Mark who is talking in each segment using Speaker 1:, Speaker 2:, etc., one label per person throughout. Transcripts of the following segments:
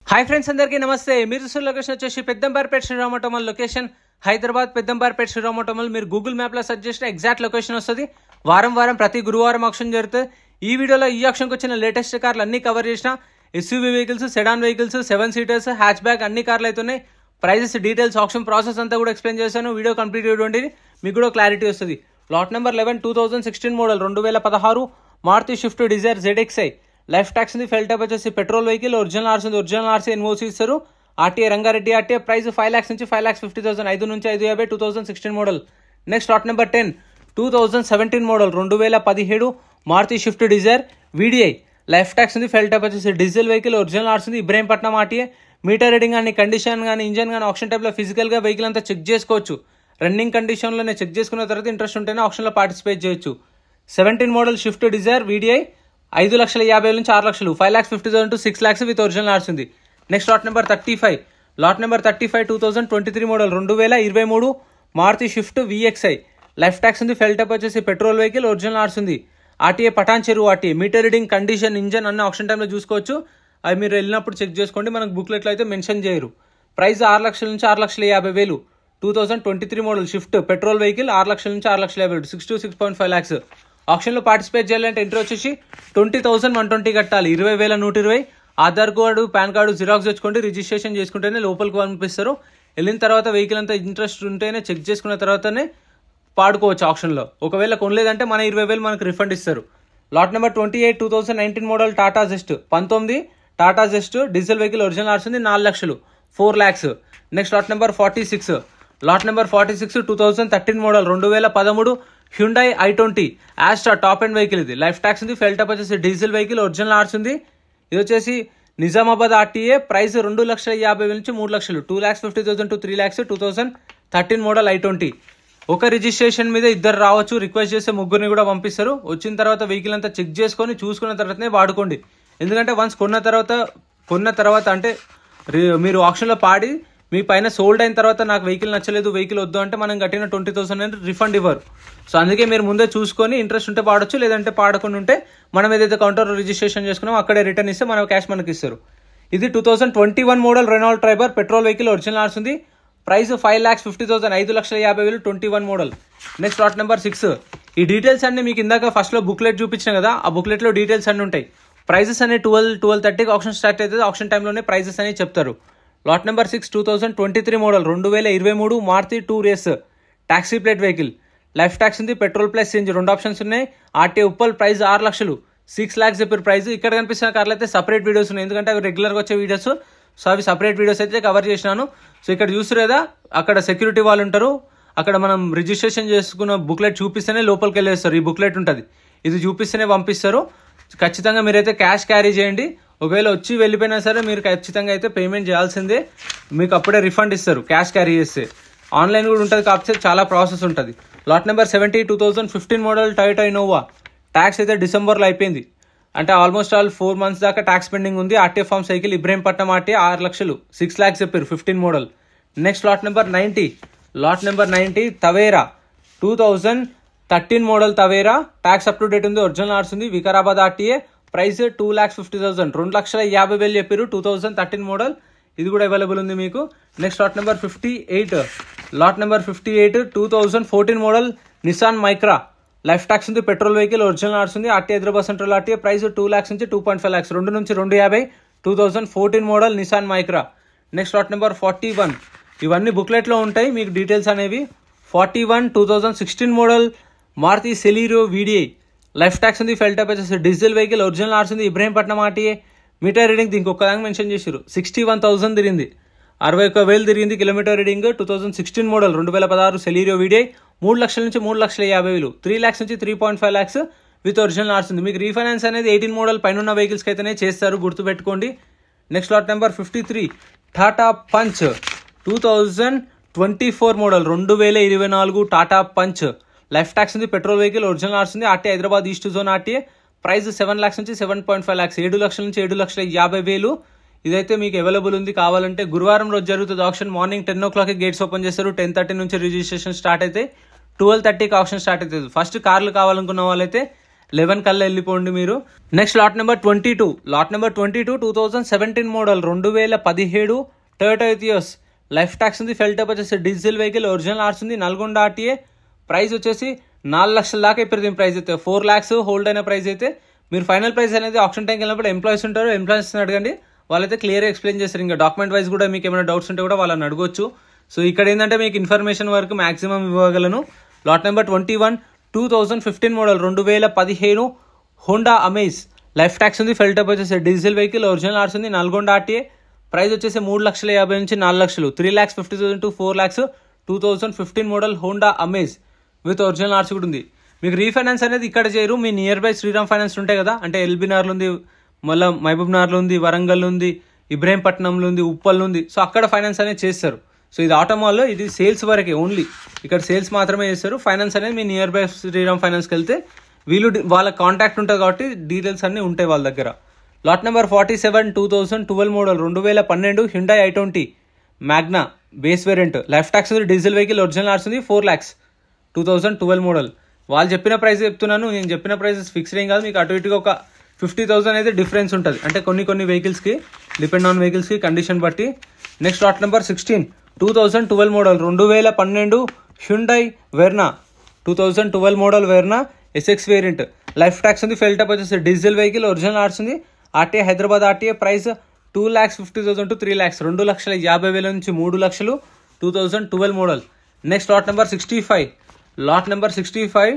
Speaker 1: Hi friends, అందరికీ నమస్తే. మీరు చూసిన లొకేషన్ వచ్చేసి పెద్దంబర్పేట శ్రీరామటమల్ లొకేషన్, హైదరాబాద్ పెద్దంబర్పేట శ్రీరామటమల్. మీరు గూగుల్ మ్యాప్లో సెర్చ్ చేసిన ఎగ్జాక్ట్ లొకేషన్ వస్తుంది. వారం ప్రతి గురువారం ఆక్షన్ జరుగుతుంది. ఈ వీడియోలో ఈ ఆక్షన్కి వచ్చిన లేటెస్ట్ కార్లు అన్ని కవర్ చేసిన SUV vehicles, sedan vehicles, 7 seaters, hatch back అన్ని కార్లు అవుతున్నాయి. ప్రైజెస్, డీటెయిల్స్, ఆక్షన్ ప్రాసెస్ అంతా కూడా ఎక్స్ప్లెయిన్ చేశాను. వీడియో కంప్లీట్ ఇవ్వండి, మీకు కూడా క్లారిటీ వస్తుంది. Lot number 11 2016 model 2016 Maruti Swift Dzire ZXi. Life tax ఉంది. ఫెల్ టైప్ వచ్చేసి పెట్రోల్ వెహికల్. ఒరిజినల్ ఆర్సీ ఉంది. ఒరిజినల్ ఆర్సీ ఎన్ఓసి ఇస్తారు. RTA Rangareddy RTA. Price 5 lakhs నుంచి 5,50,000, 5 నుంచి 5,50,000, 2016 మోడల్. Next lot number 10 2017 model 2017 Maruti Swift Dzire VDI. Life tax ఉంది. Fuel type వచ్చేసి diesel vehicle. Original RC ఉంది. ఇబ్రహీంపట్నం ఆర్టీఏ. మీటర్ రీడింగ్ కానీ, కండిషన్ కానీ, ఇంజన్ కానీ ఆప్షన్ టైప్లో ఫిజికల్గా వెహికల్ అంతా చెక్ చేసుకోవచ్చు. రన్నింగ్ కండిషన్లోనే చెక్ చేసుకున్న తర్వాత ఇంట్రెస్ట్ ఉంటేనే ఆప్షన్లో పార్టిసిపేట్ చేయొచ్చు. 17 మోడల్ షిఫ్ట్ డిజైర్ VDI 5,50,000 నుంచి 6 lakhs, 5,50,000 to 6 lakhs with original ఆర్స్ ఉంది. Next lot number 35 2023 model 2023 Maruti Swift VXi. Life tax ఉంది. ఫెల్ టైప్ వచ్చేసి పెట్రోల్ వెహికల్. ఒరిజినల్ ఆర్స్ ఉంది. RTA Patancheru RTA. Meter reading, condition, engine అన్ని auction టైంలో చూసుకోవచ్చు. అవి మీరు వెళ్ళినప్పుడు చెక్ చేసుకోండి. మనకు బుక్లెట్లో అయితే మెన్షన్ చేయరు. ప్రైస్ 6 lakhs నుంచి 6,50,000. 2023 model shift petrol vehicle. 6 lakhs నుంచి 6,50,000, 6 to 6.5 lakhs. ఆప్షన్లో పార్టిసిపేట్ చేయాలంటే ఎంట్రీ వచ్చేసి 20,120 కట్టాలి. 20,120. Aadhaar card, pan card xerox తెచ్చుకోండి. రిజిస్ట్రేషన్ చేసుకుంటేనే లోపలికి పంపిస్తారు. వెళ్ళిన తర్వాత వెహికల్ అంతా ఇంట్రెస్ట్ ఉంటేనే చెక్ చేసుకున్న తర్వాతనే పాడుకోవచ్చు ఆప్షన్లో. ఒకవేళ కొనలేదంటే మన 20,000 మనకు రిఫండ్ ఇస్తారు. Lot number 28 2019 model Tata Zest. 19 Tata Zest diesel vehicle. Original ఆర్స్ ఉంది. 4 lakhs, 4 lakhs. Next lot number 46 2013 model 2013 Hyundai i20 Asta top end vehicle. ఇది లైఫ్ ట్యాక్స్ ఉంది. ఫెల్ టైప్ వచ్చేసి డీజిల్ వెహికల్. ఒరిజినల్ ఆర్స్ ఉంది. ఇది వచ్చేసి నిజామాబాద్ ఆర్టీఏ. ప్రైస్ 2,50,000 నుంచి 3 lakhs, 2,50,000 to 3 lakhs. 2013 model i20. ఒక registration మీద ఇద్దరు రావచ్చు. రిక్వెస్ట్ చేస్తే ముగ్గురిని కూడా పంపిస్తారు. వచ్చిన తర్వాత వెహికల్ అంతా చెక్ చేసుకొని చూసుకున్న తర్వాతనే వాడుకోండి. ఎందుకంటే వన్స్ కొన్న తర్వాత అంటే మీరు ఆప్షన్లో పాడి మీ పైన సోల్డ్ అయిన తర్వాత నాకు వెహికల్ నచ్చలేదు, వెహికల్ వద్దు అంటే మనం కట్టిన 20,000 రిఫండ్ ఇవ్వరు. సో అందుకే మీరు ముందే చూసుకొని ఇంట్రెస్ట్ ఉంటే పాడొచ్చు, లేదంటే పాడకుండా ఉంటే మనం ఏదైతే కౌంటర్ రిజిస్ట్రేషన్ చేసుకున్నామో అక్కడే రిటర్న్ ఇస్తే మన క్యాష్ మనకి ఇస్తారు. ఇది 2021 model Renault Triber petrol vehicle. Original ఆర్స్ ఉంది. Price 5,50,000, 5,50,000, 21 model. Next lot number 6. ఈ డీటెయిల్స్ అన్ని మీకు ఇందాక ఫస్ట్లో బుక్లెట్ చూపించిన కదా, ఆ బుక్లెట్లో డీటెయిల్స్ అన్ని ఉంటాయి. ప్రైజెస్ అన్ని 12:30కి ఆప్షన్ స్టార్ట్ అవుతుంది. ఆప్షన్ టైంలోనే ప్రైజెస్ అని చెప్తారు. Lot number 6 2023 model 2023 Maruti Tour S taxi plate vehicle. Life tax ఉంది. పెట్రోల్ ప్లస్ CNG 2 ఆప్షన్స్ ఉన్నాయి. RT Uppal. Price 6 lakhs, 6 lakhs చెప్పారు ప్రైస్. ఇక్కడ కనిపిస్తున్న కార్లు అయితే సపరేట్ వీడియోస్ ఉన్నాయి, ఎందుకంటే అవి రెగ్యులర్గా వచ్చే వీడియోస్. సో అవి సపరేట్ వీడియోస్ అయితే కవర్ చేసినాను. సో ఇక్కడ చూస్తారు కదా, అక్కడ సెక్యూరిటీ వాళ్ళు ఉంటారు. అక్కడ మనం రిజిస్ట్రేషన్ చేసుకున్న బుక్లెట్ చూపిస్తేనే లోపలికి వెళ్ళేస్తారు. ఈ బుక్లెట్ ఉంటుంది, ఇది చూపిస్తేనే పంపిస్తారు. ఖచ్చితంగా మీరైతే క్యాష్ క్యారీ చేయండి. ఒకవేళ వచ్చి వెళ్ళిపోయినా సరే మీరు ఖచ్చితంగా అయితే పేమెంట్ చేయాల్సిందే. మీకు అప్పుడే రిఫండ్ ఇస్తారు క్యాష్ క్యారీ చేస్తే. ఆన్లైన్ కూడా ఉంటుంది, కాకపోతే చాలా ప్రాసెస్ ఉంటుంది. Lot number 70 2015 model Toyota Innova. Tax అయితే డిసెంబర్లో అయిపోయింది. అంటే ఆల్మోస్ట్ 4 months దాకా ట్యాక్స్ పెండింగ్ ఉంది. ఆర్టీఏ ఫార్మ్ సైకిల్. ఇబ్రహీంపట్నం ఆర్టీఏ. 6 lakhs, 6 lakhs చెప్పారు. 15 model. Next lot number 90 Tavera 2013 model Tavera. Tax up to date ఉంది. ఒరిజినల్ ఆర్స్ ఉంది. వికారాబాద్ ఆర్టీఏ. ప్రైస్ 2,50,000, 2,50,000 చెప్పారు. 2013 మోడల్. ఇది కూడా అవైలబుల్ ఉంది మీకు. Next lot number 58 2014 model Nissan Micra. Life tax ఉంది. Petrol vehicle. ఒరిజినల్ ఆర్స్ ఉంది. RTA Hyderabad central RTA. Price 2 lakhs నుంచి 2.5 lakhs, 2 నుంచి 250. 2014 model Nissan Micra. Next lot number 41. ఇవన్నీ బుక్లెట్లో ఉంటాయి మీకు డీటెయిల్స్ అనేవి. 41 2016 model Maruti Celerio VDI. Life tax ఉంది. ఫెల్ టైప్ వచ్చేసి డీజిల్ వెహికల్. ఒరిజినల్ ఆర్స్ ఉంది. ఇబ్రహీంపట్నం ఆర్టీఏ. మీటర్ రీడింగ్ దీనికి ఒక్కదానికి మెన్షన్ చేశారు. 61,000 తిరిగింది. 61,000 తిరిగింది kilometre reading. 2016 model 2016 Celerio VDI. 3 lakhs నుంచి 3,50,000, 3 lakhs నుంచి 3.5 lakhs విత్ ఒరిజినల్ ఆర్స్ ఉంది. మీకు రీఫైనాన్స్ అనేది 18 మోడల్ పైన ఉన్న వెహికల్స్కి అయితేనే చేస్తారు, గుర్తుపెట్టుకోండి. Next lot number 53 Tata Punch 2024 model 2024 Tata Punch. Life tax ఉంది. Petrol vehicle. ఒరిజినల్ ఆర్స్ ఉంది. RT Hyderabad east zone RTA. Price 7 lakhs నుంచి 7.5 lakhs, 7 lakhs నుంచి 7,50,000. ఇదైతే మీకు అవైలబుల్ ఉంది. కావాలంటే గురువారం రోజు జరుగుతుంది option. Morning 10 o'clock gates open చేస్తారు. 10:30 నుంచి రిజిస్ట్రేషన్ స్టార్ట్ అయితే 12:30కి ఆప్షన్ స్టార్ట్ అవుతుంది. ఫస్ట్ కార్లు కావాలనుకున్న వాళ్ళైతే 11 కల్లా వెళ్ళిపోండి మీరు. Next lot number 22. Lot number 22 2017 model 2017 Toyota ఎథియోస్. Life tax ఉంది, ఫెల్ టైప్ వచ్చేసి డీజిల్ వెహికల్, ఒరిజినల్ ఆర్స్ ఉంది, నల్గొండ ఆర్టీఏ. ప్రైస్ వచ్చేసి 4 లక్షల దాకా ఇప్పుడు ప్రైస్ అయితే 4 lakhs హోల్డ్ అయిన ప్రైస్ అయితే. మీరు ఫైనల్ ప్రైస్ అనేది ఆప్షన్ టైంకి వెళ్ళినప్పుడు ఎంప్లాయీస్ ఉంటారు, ఎంప్లాయీస్ అడగండి, వాళ్ళైతే క్లియర్గా ఎక్స్ప్లెయిన్ చేస్తారు. ఇంకా డాక్యుమెంట్ వైజ్ కూడా మీకు ఏమైనా డౌట్స్ ఉంటే కూడా వాళ్ళని అడగొచ్చు. సో ఇక్కడ ఏంటంటే మీకు ఇన్ఫర్మేషన్ వరకు మాక్సిమం ఇవ్వగలను. Lot number 21 2015 model 2015 Honda amaze. Life tax ఉంది, ఫెల్ టైప్ వచ్చేసి డీజిల్ వెహికల్, ఒరిజినల్ ఆర్స్ ఉంది, నల్గొండ ఆర్టీఏ. ప్రైస్ వచ్చేసి 3,50,000 నుంచి 4 లక్షలు, 3,50,000 to 4 lakhs. 2015 model Honda Amaze with original ఆర్స్ కూడా ఉంది. మీకు రీఫైనాన్స్ అనేది ఇక్కడ చేయరు, మీ నియర్ బై శ్రీరామ్ ఫైనాన్స్ ఉంటాయి కదా, అంటే ఎల్బీ నగర్లో ఉంది, మళ్ళీ మహబూబ్ నగర్లో ఉంది, వరంగల్ ఉంది, ఇబ్రహీంపట్నంలో ఉంది, ఉప్పల్ ఉంది. సో అక్కడ ఫైనాన్స్ అనేది చేస్తారు. సో ఇది ఆటోమాల్లో, ఇది సేల్స్ వరకే ఓన్లీ, ఇక్కడ సేల్స్ మాత్రమే చేస్తారు. ఫైనాన్స్ అనేది మీ నియర్ బై శ్రీరామ్ ఫైనాన్స్కి వెళ్తే వీళ్ళు వాళ్ళ కాంటాక్ట్ ఉంటుంది కాబట్టి డీటెయిల్స్ అన్నీ ఉంటాయి వాళ్ళ దగ్గర. Lot number 47 2012 model 2012 Hyundai i20 Magna base variant. Life tax ఉంది, డీజిల్ వెహికల్, ఒరిజినల్ ఆర్స్ ఉంది, 4 lakhs. 2012 మోడల్. వాళ్ళు చెప్పిన ప్రైస్ చెప్తున్నాను, నేను చెప్పిన ప్రైసెస్ ఫిక్స్డ్ ఏం కాదు, మీకు అటు ఇటుగా ఒక 50,000 అయితే డిఫరెన్స్ ఉంటుంది, అంటే కొన్ని వెహికల్స్కి డిపెండ్ ఆన్ వెహికల్స్కి కండిషన్ బట్టి. Next lot number 16 2012 model 2012 Hyundai Verna. 2012 model Verna SX variant. Life tax ఉంది, ఫెల్ టైప్ వచ్చేసి డీజిల్ వెహికల్, ఒరిజినల్ ఆర్స్ ఉంది, RTA Hyderabad RTA. Price 2,50,000 to 3 lakhs, 2,50,000 నుంచి 3 లక్షలు. 2012 model. Next lot number 65. Lot number 65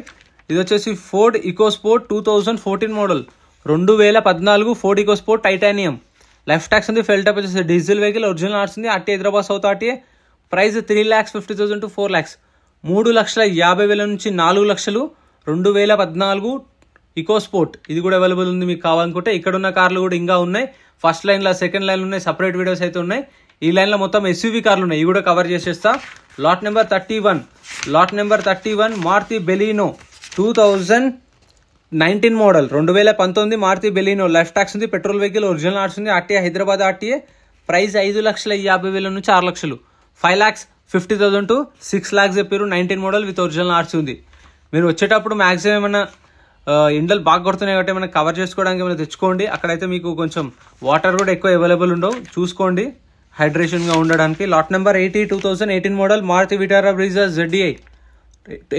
Speaker 1: ఇది వచ్చేసి Ford EcoSport 2014 model 2014 Ford EcoSport titanium. Life tax ఉంది, fuel type వచ్చేసి diesel vehicle, original ఆర్స్ ఉంది, RTA Hyderabad south RTA. Price 3,50,000 to 4 lakhs, 3,50,000 నుంచి 4 లక్షలు. 2014 ఈకోస్పోర్ట్ ఇది కూడా అవైలబుల్ ఉంది మీకు కావాలనుకుంటే. ఇక్కడ ఉన్న కార్లు కూడా ఇంకా ఉన్నాయి, ఫస్ట్ లైన్లో, సెకండ్ లైన్ ఉన్నాయి, సపరేట్ వీడియోస్ అయితే ఉన్నాయి. ఈ లైన్లో మొత్తం ఎస్యూవీ కార్లు ఉన్నాయి, ఇవి కూడా కవర్ చేసేస్తా. Lot number 31. Lot number 31 Maruti Baleno 2019 model 2019 Maruti Baleno. Life tax ఉంది, పెట్రోల్ వెహికల్, ఒరిజినల్ ఆర్స్ ఉంది, ఆర్టీఏ హైదరాబాద్ ఆర్టీఏ. ప్రైస్ 5,50,000 నుంచి 6 లక్షలు, 5,50,000 to 6 lakhs చెప్పారు. 19 మోడల్ విత్ ఒరిజినల్ ఆర్స్ ఉంది. మీరు వచ్చేటప్పుడు మ్యాక్సిమం ఏమైనా ఎండలు బాగా కొడుతున్నాయి కాబట్టి ఏమైనా కవర్ చేసుకోవడానికి ఏమైనా తెచ్చుకోండి. అక్కడైతే మీకు కొంచెం వాటర్ కూడా ఎక్కువ అవైలబుల్ ఉండవు, చూసుకోండి హైడ్రేషన్గా ఉండడానికి. Lot number 80 2018 model Maruti Vitara Brezza ZDI.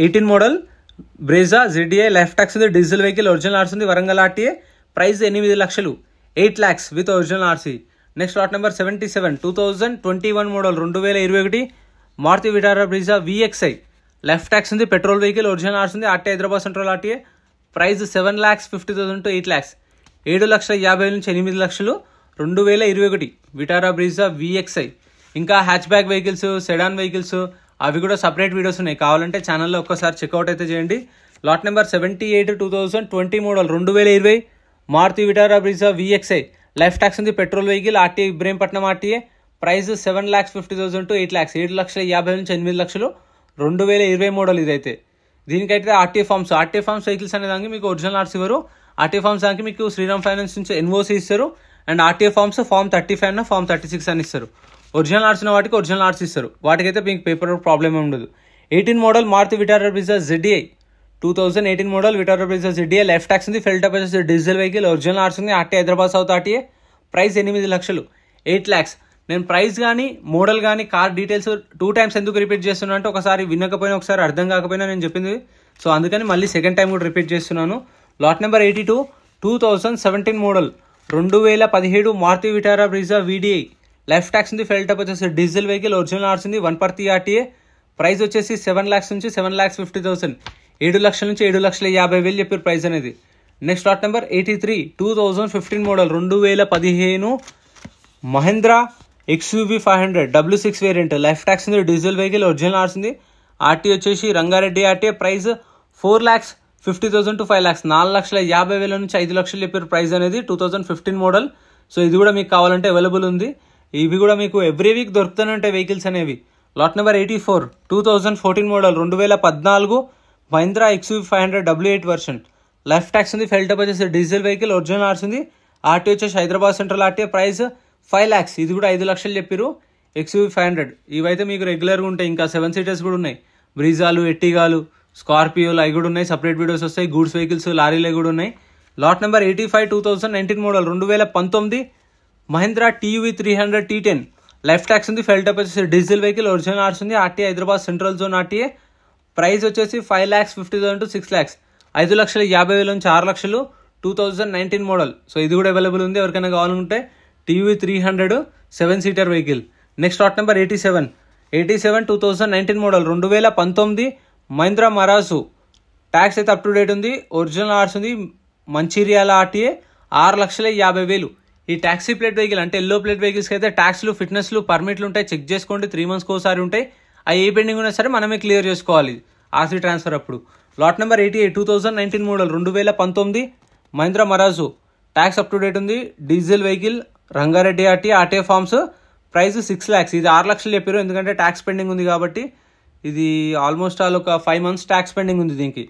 Speaker 1: 18 model Brezza ZDI. Life tax ఉంది, డీజిల్ వెహికల్, ఒరిజినల్ ఆర్స్ ఉంది, వరంగల్ ఆర్టీఏ. ప్రైస్ 8 లక్షలు, 8 lakhs with original RC. Next lot number 77 2021 model 2021 Maruti Vitara Brezza VXI. Life tax ఉంది, పెట్రోల్ వెహికల్, ఒరిజినల్ ఆర్స్ ఉంది, RTA Hyderabad central RTA. Price 7,50,000 to 8 lakhs, 7,50,000 నుంచి 8 లక్షలు. 2021 Vitara Brezza VXI. ఇంకా hatch back vehicles, sedan vehicles అవి కూడా separate videos ఉన్నాయి, కావాలంటే ఛానల్లో ఒక్కసారి చెక్అవుట్ అయితే చేయండి. Lot number 78 2020 model 2020 Maruti Vitara Brezza VXI. Life tax ఉంది, petrol vehicle, RTA Ibrahimpatnam RTA. Price 7,50,000 to 8 lakhs, 7,50,000 నుంచి 8 లక్షలు. 2020 మోడల్ ఇదైతే. దీనికైతే ఆర్టీఏ ఫార్మ్స్ వెహికల్స్ అనే దానికి మీకు ఒరిజినల్ ఆర్స్ ఇవ్వరు. ఆర్టీఏ ఫార్మ్స్ దానికి మీకు శ్రీరామ్ ఫైనాన్స్ నుంచి ఎన్ఓసి ఇస్తారు, అండ్ ఆర్టీఏ ఫార్మ్స్ ఫార్మ్ 35 అన్న ఫార్మ్ 36 అని ఇస్తారు. ఒరిజినల్ ఆర్స్ ఉన్న వాటికి ఒరిజినల్ ఆర్స్ ఇస్తారు, వాటికైతే మీకు పేపర్ ప్రాబ్లమ్ ఉండదు. 18 model Maruti Vitara Brezza ZDI. 2018 model Vitara Brezza ZDI. Life tax ఉంది, ఫెల్ టైప్ వచ్చేసి డీజిల్ వెహికల్, ఒరిజినల్ ఆర్స్ ఉంది, RTA Hyderabad south RTA. Price 8 లక్షలు, 8 lakhs. నేను ప్రైస్ కానీ మోడల్ కానీ కార్ డీటెయిల్స్ 2 times ఎందుకు రిపీట్ చేస్తున్నా అంటే ఒకసారి వినకపోయినా, ఒకసారి అర్థం కాకపోయినా నేను చెప్పింది, సో అందుకని మళ్ళీ సెకండ్ టైం కూడా రిపీట్ చేస్తున్నాను. Lot number 82 2017 model 2017 Maruti Vitara Brezza VDI. Life tax ఉంది, ఫెల్ టైప్ వచ్చేసి డీజిల్ వెహికల్, ఒరిజినల్ ఆర్స్ ఉంది, 1 ఆర్టీఏ. ప్రైస్ వచ్చేసి 7 lakhs నుంచి 7,50,000, 7 లక్షల నుంచి 7,50,000 చెప్పారు ప్రైస్ అనేది. Next lot number 83 2015 model 2015 Mahindra XUV 500 W6 variant. Life tax ఉంది, డీజిల్ వెహికల్, ఒరిజినల్ ఆర్స్ ఉంది, ఆర్టీ వచ్చేసి Rangareddy RTA. Price 4,50,000 to 5 lakhs, 4,50,000 నుంచి 5 లక్షలు చెప్పారు ప్రైస్ అనేది. 2015 మోడల్. సో ఇది కూడా మీకు కావాలంటే అవైలబుల్ ఉంది. ఇవి కూడా మీకు ఎవ్రీ వీక్ దొరుకుతూనే ఉంటాయి వెహికల్స్ అనేవి. Lot number 84 2014 model 2014 Mahindra XUV 500 W8 version. Life tax ఉంది, ఫెల్ టైప్ వచ్చేసి డీజిల్ వెహికల్, ఒరిజినల్ ఆర్స్ ఉంది, ఆర్టీ వచ్చేసి Hyderabad central RTA. Price 5 lakhs, ఇది కూడా 5 లక్షలు చెప్పారు. XUV 500 ఇవైతే మీకు రెగ్యులర్గా ఉంటాయి. ఇంకా 7 seaters కూడా ఉన్నాయి, బ్రీజాలు, ఎట్టిగాలు, స్కార్పియోలు అవి కూడా ఉన్నాయి, సపరేట్ వీడియోస్ వస్తాయి. గూడ్స్ వెహికల్స్ లారీలు కూడా ఉన్నాయి. Lot number 85 2019 model 2019 Mahindra TUV 300 T10 life tax ఉంది. ఫెల్ టైప్ వచ్చేసి డీజిల్ వెహికల్, ఒరిజినల్ ఆర్స్ ఉంది. RTA Hyderabad central zone RTA. Price వచ్చేసి 5,50,000 to 6 lakhs, 5,50,000 నుంచి 6 లక్షలు. 2019 మోడల్. సో ఇది కూడా అవైలబుల్ ఉంది ఎవరికైనా కావాలనుకుంటే. TUV 300 7-seater vehicle. Next lot number 87 2019 model 2019 Mahindra Marazzo. Tax అయితే అప్ టు డేట్ ఉంది, ఒరిజినల్ ఆర్స్ ఉంది. మంచిర్యాల ఆర్టీఏ 6,50,000. ఈ ట్యాక్సీ ప్లేట్ వెహికల్ అంటే ఎల్లో ప్లేట్ వెహికల్స్కి అయితే ట్యాక్స్లు, ఫిట్నెస్లు, పర్మిట్లు ఉంటాయి. చెక్ చేసుకోండి, 3 monthsకి ఒకసారి ఉంటాయి. అవి ఏ పెండింగ్ ఉన్నా సరే మనమే క్లియర్ చేసుకోవాలి ఆర్సీ ట్రాన్స్ఫర్ అప్పుడు. Lot number 88 2019 model 2019 Mahindra Marazzo. Tax up to date ఉంది. Diesel vehicle, Rangareddy RTA forms. Price 6 lakhs. ఇది 6 లక్షలు చెప్పారు ఎందుకంటే ట్యాక్స్ పెండింగ్ ఉంది కాబట్టి. ఇది ఆల్మోస్ట్ ఆల్ ఒక 5 months ట్యాక్స్ పెండింగ్ ఉంది దీనికి.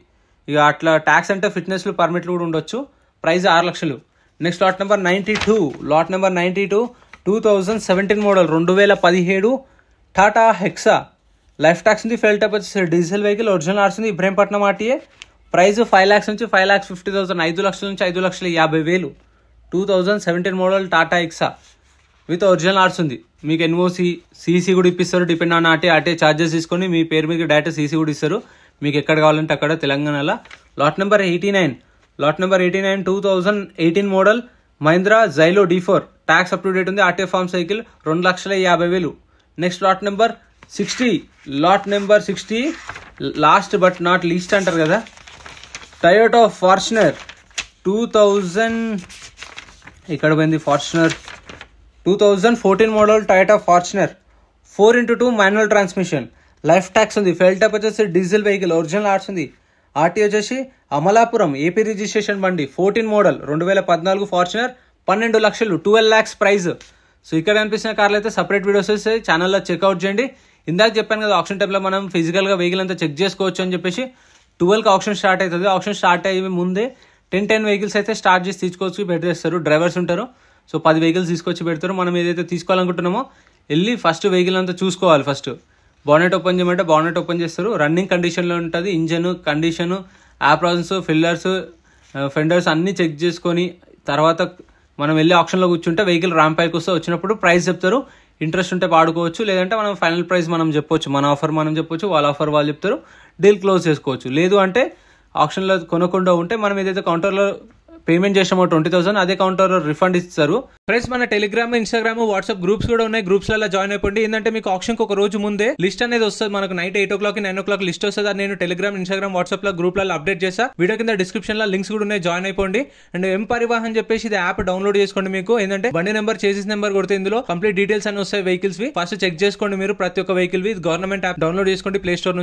Speaker 1: ఇక అట్లా ట్యాక్స్ అంటే ఫిట్నెస్లు, పర్మిట్లు కూడా ఉండొచ్చు. ప్రైస్ 6 లక్షలు. Next lot number 92 2017 model 2017 Tata hexa. Life tax ఉంది. ఫెల్ టైప్ వచ్చేసి డీజిల్ వెహికల్, ఒరిజినల్ ఆర్స్ ఉంది. ఇబ్రహీంపట్నం ఆర్టీఏ. ప్రైస్ 5 lakhs నుంచి 5,50,000, 5 లక్షల నుంచి 5,50,000. 2017 model Tata Hexa with original ఆర్స్ ఉంది. మీకు ఎన్ఓసి, సీసీ కూడా ఇప్పిస్తారు. డిపెండ్ ఆన్ ఆర్టీఏ ఛార్జెస్ తీసుకొని మీ పేరు మీద డైరెక్ట్ సీసీ కూడా ఇస్తారు. మీకు ఎక్కడ కావాలంటే అక్కడ తెలంగాణలో. Lot number 89 2018 model Mahindra Xylo D4. Tax up to date ఉంది. RTA forms vehicle 2,50,000. Next lot number 60 last but not least అంటారు కదా, టయోటా ఫార్చునర్ 2000 ఇక్కడ పోయింది. Fortuner 2014 model Toyota Fortuner 4x2 manual transmission. Life tax ఉంది. ఫెల్ టైప్ వచ్చేసి diesel vehicle, original ఆర్ట్స్ ఉంది. RT వచ్చేసి అమలాపురం ఏపీ రిజిస్ట్రేషన్ బండి. 14 మోడల్ 2014 ఫార్చునర్ 12 లక్షలు, 12 lakhs ప్రైస్. సో ఇక్కడ కనిపిస్తున్న కార్లు అయితే సపరేట్ వీడియోస్ వస్తాయి, ఛానల్లో చెక్అవుట్ చేయండి. ఇందాక చెప్పాను కదా ఆప్షన్ టైప్లో మనం ఫిజికల్గా వెహికల్ అంతా చెక్ చేసుకోవచ్చు అని చెప్పేసి. 12కి ఆప్షన్ స్టార్ట్ అవుతుంది. ఆప్షన్ స్టార్ట్ అయ్యే ముందే 10 వెహికల్స్ అయితే స్టార్ట్ చేసి తీసుకొచ్చి పెట్టేస్తారు. డ్రైవర్స్ ఉంటారు. సో 10 వెహికల్స్ తీసుకొచ్చి పెడతారు. మనం ఏదైతే తీసుకోవాలనుకుంటున్నామో వెళ్ళి ఫస్ట్ వెహికల్ అంతా చూసుకోవాలి. ఫస్ట్ బానెట్ ఓపెన్ చేయమంటే బానెట్ ఓపెన్ చేస్తారు. రన్నింగ్ కండిషన్లో ఉంటుంది. Engine condition, aprons, fillers, fenders అన్నీ చెక్ చేసుకొని తర్వాత మనం వెళ్ళి ఆప్షన్లో కూర్చుంటే వెహికల్ ర్యాంప్ పైకి వస్తే వచ్చినప్పుడు ప్రైస్ చెప్తారు. ఇంట్రెస్ట్ ఉంటే వాడుకోవచ్చు, లేదంటే మనం ఫైనల్ ప్రైస్ మనం చెప్పొచ్చు. మన ఆఫర్ మనం చెప్పొచ్చు, వాళ్ళ ఆఫర్ వాళ్ళు చెప్తారు. డీల్ క్లోజ్ చేసుకోవచ్చు. లేదు అంటే ఆప్షన్లో కొనకుండా ఉంటే మనం ఏదైతే కౌంటర్లో పేమెంట్ చేసామో 20,000 అదే కౌంటర్ రిఫండ్ ఇస్తారు. ఫ్రెండ్స్ మన టెలిగ్రామ్, ఇన్స్టాగ్రామ్, వాట్సాప్ గ్రూప్స్ కూడా ఉన్నాయి. గ్రూప్స్లలో జాయిన్ అయిపోండి. ఏంటంటే మీకు ఆప్షన్కి ఒక రోజు ముందే లిస్ట్ అనేది వస్తుంది. మనకు నైట్ 8 o'clock 9 o'clock లిస్ట్ వస్తుంది. అది నేను టెలిగ్రామ్, ఇన్స్టాగ్రామ్, వాట్సాప్ లో గ్రూప్లలో అప్డేట్ చేస్తా. వీడియో కింద డిస్క్రిప్షన్ లో లింక్స్ కూడా ఉన్నాయి, జాయిన్ అయిపోండి. అండ్ ఎం పరివాహన్ చెప్పేసి ఇది యాప్ డౌన్లోడ్ చేసుకోండి. మీకు ఏంటంటే బండి నెంబర్, చేసిస్ నెంబర్ కొడితే ఇందులో కంప్లీట్ డీటెయిల్స్ అని వస్తాయి వెహికల్స్ వి. ఫస్ట్ చెక్ చేసుకోండి మీరు ప్రతి ఒక్క వెహికల్ వి. గవర్నమెంట్ యాప్ డౌన్లోడ్ చేసుకోండి ప్లే స్టోర్ నుంచి.